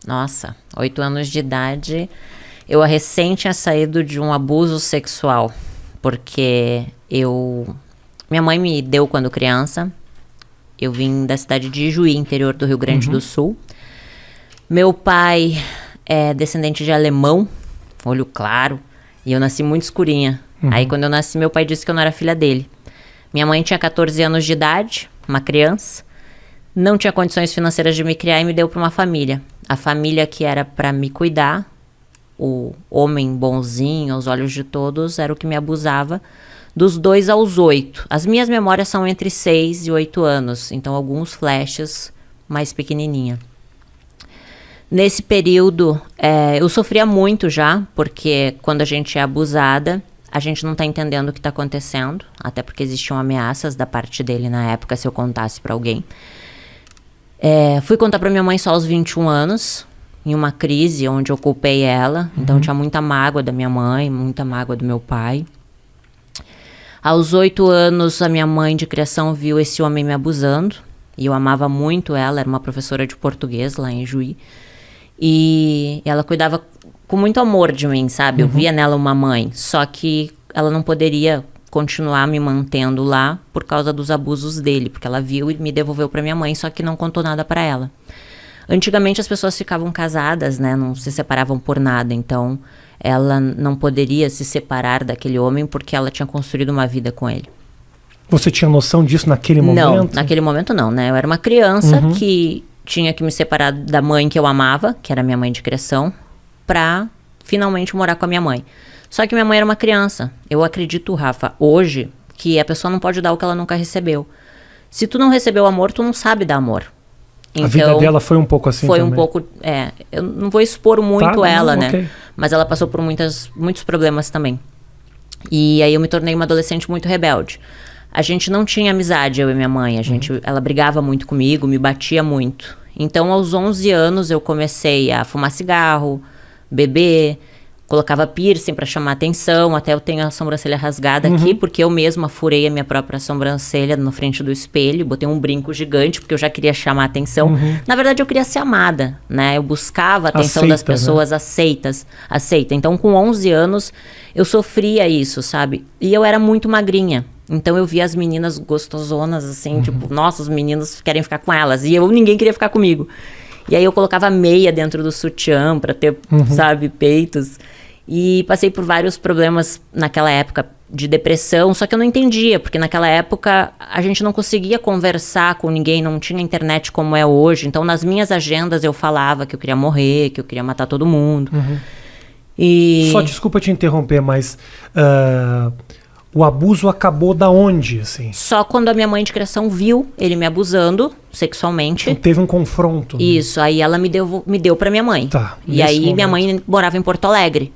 Nossa, 8 anos de idade, eu recém tinha saído de um abuso sexual, porque minha mãe me deu quando criança, eu vim da cidade de Ijuí, interior do Rio Grande do Sul. Meu pai é descendente de alemão, olho claro, e eu nasci muito escurinha. Aí quando eu nasci, meu pai disse que eu não era filha dele. Minha mãe tinha 14 anos de idade, uma criança, não tinha condições financeiras de me criar e me deu para uma família. A família que era para me cuidar, o homem bonzinho, aos olhos de todos, era o que me abusava, dos 2 aos 8. As minhas memórias são entre 6 e 8 anos, então alguns flashes mais pequenininha. Nesse período, eu sofria muito já, porque quando a gente é abusada, a gente não está entendendo o que está acontecendo, até porque existiam ameaças da parte dele na época, se eu contasse para alguém. Fui contar para minha mãe só aos 21 anos, em uma crise onde eu culpei ela. Então tinha muita mágoa da minha mãe, muita mágoa do meu pai. Aos 8 anos, a minha mãe de criação viu esse homem me abusando. E eu amava muito ela, era uma professora de português lá em Juí. E ela cuidava com muito amor de mim, sabe? Eu via nela uma mãe, só que ela não poderia continuar me mantendo lá por causa dos abusos dele, porque ela viu e me devolveu para minha mãe, só que não contou nada para ela. Antigamente as pessoas ficavam casadas, né? Não se separavam por nada, então ela não poderia se separar daquele homem porque ela tinha construído uma vida com ele. Você tinha noção disso naquele momento? Não, naquele momento não, né? Eu era uma criança que tinha que me separar da mãe que eu amava, que era minha mãe de criação, pra finalmente morar com a minha mãe. Só que minha mãe era uma criança. Eu acredito, Rafa, hoje, que a pessoa não pode dar o que ela nunca recebeu. Se tu não recebeu amor, tu não sabe dar amor. Então, a vida dela foi um pouco assim foi também? Um pouco, eu não vou expor muito ela, né? Okay. Mas ela passou por muitos problemas também. E aí eu me tornei uma adolescente muito rebelde. A gente não tinha amizade, eu e minha mãe. Ela brigava muito comigo, me batia muito. Então, aos 11 anos, eu comecei a fumar cigarro, beber, colocava piercing para chamar atenção. Até eu tenho a sobrancelha rasgada aqui, porque eu mesma furei a minha própria sobrancelha na frente do espelho. Botei um brinco gigante, porque eu já queria chamar atenção. Na verdade, eu queria ser amada, né? Eu buscava a atenção das pessoas, né? Aceita. Então, com 11 anos, eu sofria isso, sabe? E eu era muito magrinha. Então eu via as meninas gostosonas, assim, tipo, nossa, os meninos querem ficar com elas. E ninguém queria ficar comigo. E aí eu colocava meia dentro do sutiã pra ter, sabe, peitos. E passei por vários problemas naquela época de depressão, só que eu não entendia, porque naquela época a gente não conseguia conversar com ninguém, não tinha internet como é hoje. Então nas minhas agendas eu falava que eu queria morrer, que eu queria matar todo mundo. E... Só desculpa te interromper, mas... o abuso acabou da onde, assim? Só quando a minha mãe de criação viu ele me abusando sexualmente. Então teve um confronto. Isso, aí ela me deu pra minha mãe. Tá. E aí minha mãe morava em Porto Alegre.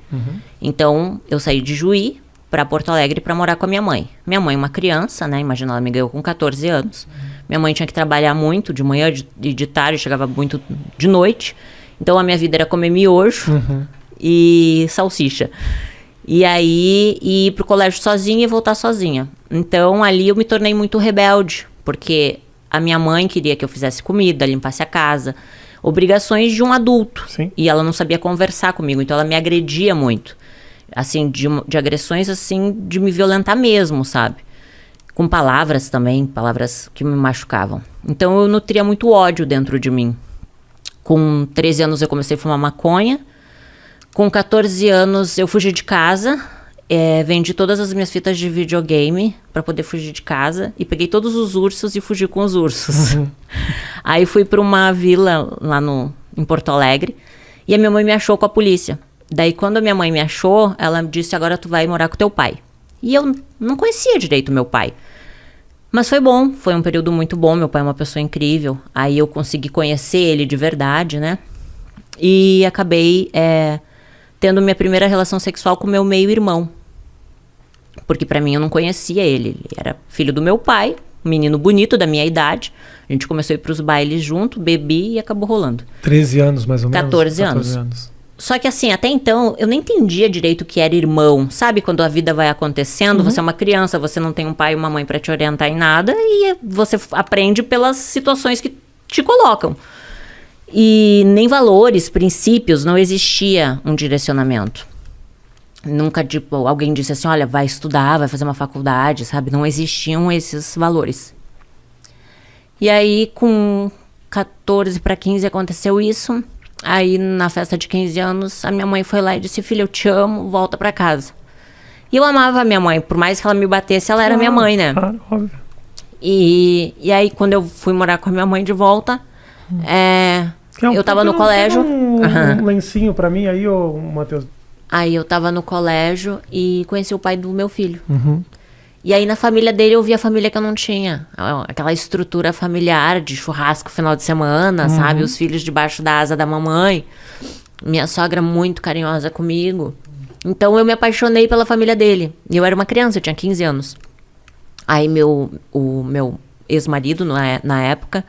Então eu saí de Juí pra Porto Alegre pra morar com a minha mãe. Minha mãe, uma criança, né? Imagina, ela me ganhou com 14 anos. Minha mãe tinha que trabalhar muito, de manhã e de tarde, chegava muito de noite. Então a minha vida era comer miojo e salsicha. E aí, ir pro colégio sozinha e voltar sozinha. Então, ali eu me tornei muito rebelde. Porque a minha mãe queria que eu fizesse comida, limpasse a casa. Obrigações de um adulto. Sim. E ela não sabia conversar comigo. Então, ela me agredia muito. Assim, de agressões, assim, de me violentar mesmo, sabe? Com palavras também, palavras que me machucavam. Então, eu nutria muito ódio dentro de mim. Com 13 anos, eu comecei a fumar maconha. Com 14 anos, eu fugi de casa, vendi todas as minhas fitas de videogame para poder fugir de casa e peguei todos os ursos e fugi com os ursos. Aí fui para uma vila lá em Porto Alegre e a minha mãe me achou com a polícia. Daí, quando a minha mãe me achou, ela me disse, agora tu vai morar com teu pai. E eu não conhecia direito meu pai. Mas foi bom, foi um período muito bom, meu pai é uma pessoa incrível. Aí eu consegui conhecer ele de verdade, né? E acabei... tendo minha primeira relação sexual com meu meio-irmão. Porque pra mim eu não conhecia ele. Ele era filho do meu pai, um menino bonito da minha idade. A gente começou a ir pros bailes junto, bebi e acabou rolando. 13 anos mais ou menos? 14 anos. Só que assim, até então, eu nem entendia direito o que era irmão. Sabe quando a vida vai acontecendo, você é uma criança, você não tem um pai e uma mãe pra te orientar em nada. E você aprende pelas situações que te colocam. E nem valores, princípios, não existia um direcionamento. Nunca, tipo, alguém disse assim, olha, vai estudar, vai fazer uma faculdade, sabe? Não existiam esses valores. E aí, com 14 para 15 aconteceu isso. Aí, na festa de 15 anos, a minha mãe foi lá e disse, filha, eu te amo, volta pra casa. E eu amava a minha mãe, por mais que ela me batesse, ela era minha mãe, né? Claro, óbvio. E aí, quando eu fui morar com a minha mãe de volta, eu tava no colégio. Um lencinho pra mim aí, ô Matheus. Aí eu tava no colégio e conheci o pai do meu filho. Uhum. E aí na família dele eu vi a família que eu não tinha. Aquela estrutura familiar de churrasco final de semana, sabe? Os filhos debaixo da asa da mamãe. Minha sogra muito carinhosa comigo. Então eu me apaixonei pela família dele. E eu era uma criança, eu tinha 15 anos. Aí o meu ex-marido, na época,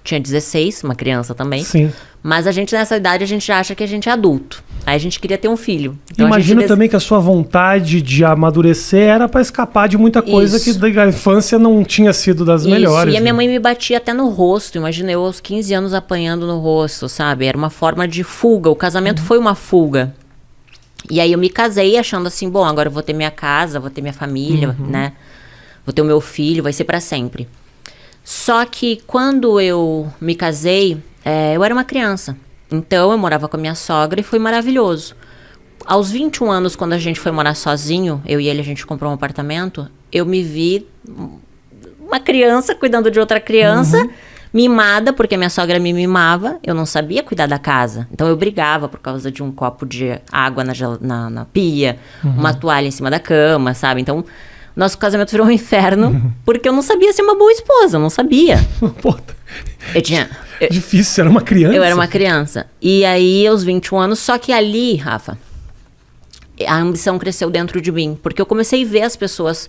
tinha 16, uma criança também. Sim. Mas a gente, nessa idade, a gente já acha que a gente é adulto. Aí a gente queria ter um filho. Então, imagino também que a sua vontade de amadurecer era para escapar de muita coisa que da infância não tinha sido das melhores. E a minha mãe me batia até no rosto. Imagina eu aos 15 anos apanhando no rosto, sabe? Era uma forma de fuga. O casamento foi uma fuga. E aí eu me casei achando assim, bom, agora eu vou ter minha casa, vou ter minha família, né? Vou ter o meu filho, vai ser para sempre. Só que quando eu me casei, eu era uma criança. Então eu morava com a minha sogra e foi maravilhoso. Aos 21 anos, quando a gente foi morar sozinho, eu e ele, a gente comprou um apartamento, eu me vi uma criança cuidando de outra criança, mimada, porque a minha sogra me mimava, eu não sabia cuidar da casa. Então eu brigava por causa de um copo de água na pia, uma toalha em cima da cama, sabe? Então nosso casamento virou um inferno, porque eu não sabia ser uma boa esposa, eu não sabia. Difícil, era uma criança. Eu era uma criança. E aí, aos 21 anos, só que ali, Rafa, a ambição cresceu dentro de mim. Porque eu comecei a ver as pessoas...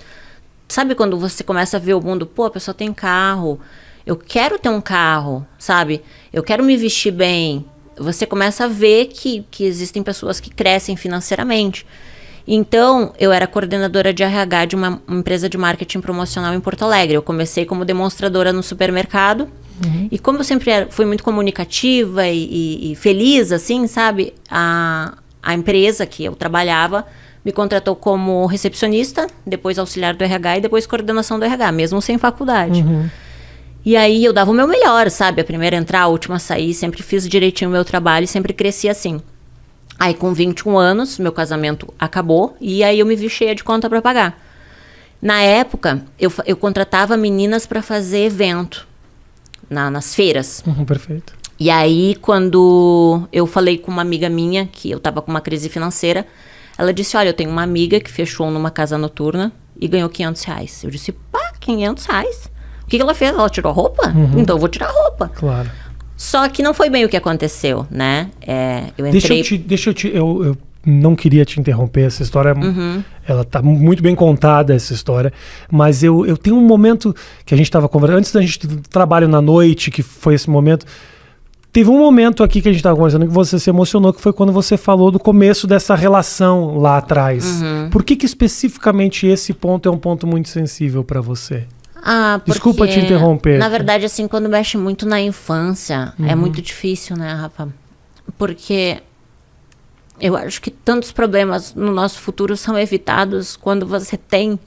Sabe quando você começa a ver o mundo? Pô, a pessoa tem carro. Eu quero ter um carro, sabe? Eu quero me vestir bem. Você começa a ver que existem pessoas que crescem financeiramente. Então, eu era coordenadora de RH de uma empresa de marketing promocional em Porto Alegre. Eu comecei como demonstradora no supermercado. E como eu sempre fui muito comunicativa e feliz, assim, sabe? A empresa que eu trabalhava me contratou como recepcionista, depois auxiliar do RH e depois coordenação do RH, mesmo sem faculdade. E aí eu dava o meu melhor, sabe? A primeira a entrar, a última a sair, sempre fiz direitinho o meu trabalho e sempre cresci assim. Aí com 21 anos, meu casamento acabou e aí eu me vi cheia de conta para pagar. Na época, eu contratava meninas para fazer evento nas feiras. Perfeito. E aí, quando eu falei com uma amiga minha, que eu tava com uma crise financeira, ela disse, olha, eu tenho uma amiga que fechou numa casa noturna e ganhou R$500. Eu disse, pá, R$500? O que ela fez? Ela tirou roupa? Então eu vou tirar roupa. Claro. Só que não foi bem o que aconteceu, né? Eu entrei... Eu não queria te interromper, essa história, ela tá muito bem contada, essa história, mas eu tenho um momento que a gente estava conversando, antes da gente trabalho na noite, que foi esse momento, teve um momento aqui que a gente estava conversando que você se emocionou, que foi quando você falou do começo dessa relação lá atrás. Por que especificamente esse ponto é um ponto muito sensível para você? Porque, desculpa te interromper. Na verdade, assim, quando mexe muito na infância, é muito difícil, né, Rafa? Porque eu acho que tantos problemas no nosso futuro são evitados quando você tem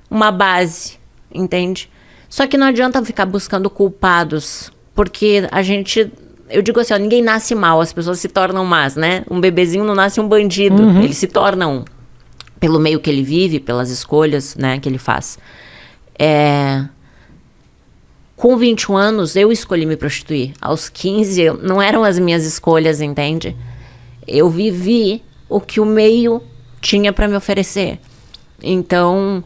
uma base, entende? Só que não adianta ficar buscando culpados, porque eu digo assim, ó, ninguém nasce mal, as pessoas se tornam más, né? Um bebezinho não nasce um bandido, ele se torna um, pelo meio que ele vive, pelas escolhas, né, que ele faz. Com 21 anos, eu escolhi me prostituir. Aos 15, não eram as minhas escolhas, entende? Eu vivi o que o meio tinha para me oferecer. Então,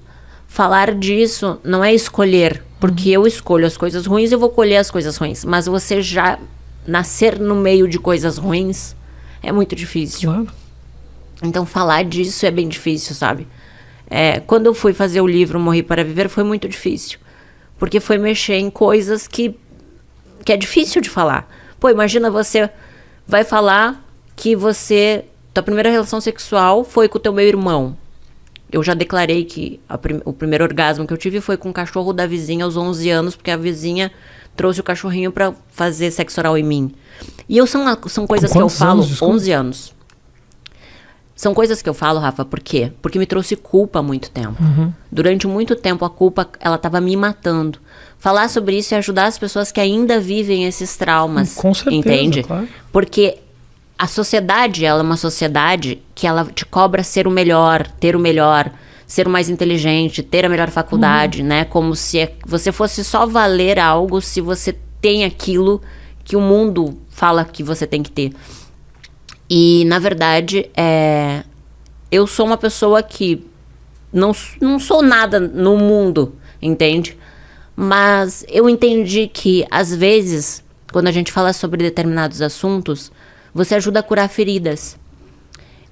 falar disso não é escolher, porque eu escolho as coisas ruins, eu vou colher as coisas ruins. Mas você já nascer no meio de coisas ruins é muito difícil. Claro. Então, falar disso é bem difícil, sabe? Quando eu fui fazer o livro Morri para Viver, foi muito difícil. Porque foi mexer em coisas que é difícil de falar. Pô, imagina você vai falar que tua primeira relação sexual foi com o teu meu irmão. Eu já declarei que o primeiro orgasmo que eu tive foi com o cachorro da vizinha aos 11 anos, porque a vizinha trouxe o cachorrinho pra fazer sexo oral em mim. E são coisas que eu falo, 11 anos. São coisas que eu falo, Rafa, por quê? Porque me trouxe culpa há muito tempo. Durante muito tempo, a culpa, ela tava me matando. Falar sobre isso e ajudar as pessoas que ainda vivem esses traumas. Com certeza, entende? claro. Porque a sociedade, ela é uma sociedade que ela te cobra ser o melhor, ter o melhor, ser o mais inteligente, ter a melhor faculdade, né? Como se você fosse só valer algo se você tem aquilo que o mundo fala que você tem que ter. E, na verdade, eu sou uma pessoa que não sou nada no mundo, entende? Mas eu entendi que, às vezes, quando a gente fala sobre determinados assuntos, você ajuda a curar feridas.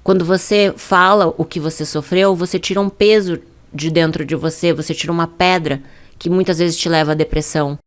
Quando você fala o que você sofreu, você tira um peso de dentro de você, você tira uma pedra que muitas vezes te leva à depressão.